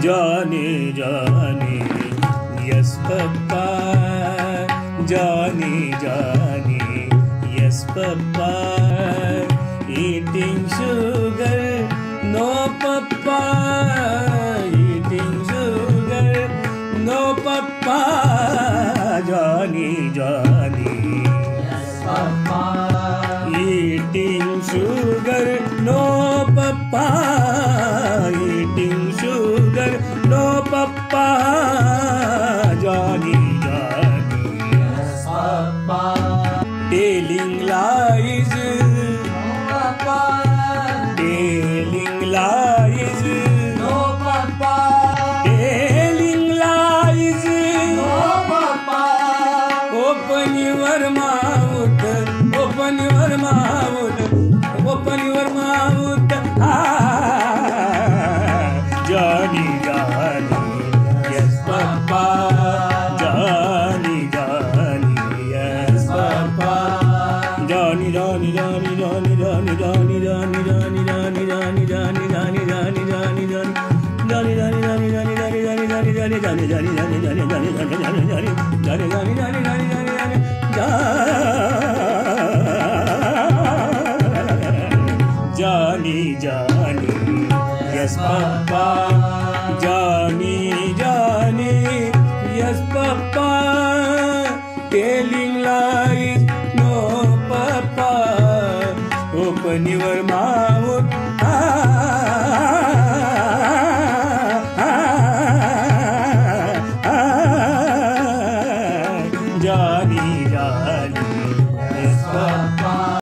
Johnny, Johnny, yes papa. Johnny, Johnny, yes papa. Eating sugar, no papa. Eating sugar, no papa. Johnny, Johnny, yes papa. Eating sugar, no papa. Eating sugar, no papa. Johnny, Johnny, yes papa. Telling lies, No papa. telling lies, No papa. telling lies. No papa. Open your mouth, open your mouth, open your mouth. Johnny, Johnny, yes papa. Johnny, Johnny, yes papa. Johnny, Johnny, Johnny, Johnny, Johnny, Johnny, Johnny, Johnny, Johnny, Johnny, Johnny, Johnny, Johnny, Johnny, Johnny. Johnny, Johnny, Johnny, Johnny, Johnny, Johnny, Johnny, Johnny, Johnny, Johnny, Johnny, Johnny, Johnny, Johnny, Johnny, Johnny, Johnny, Johnny, Johnny, yes papa. Johnny, Johnny, yes papa. Telling lies, no papa. Open your mouth.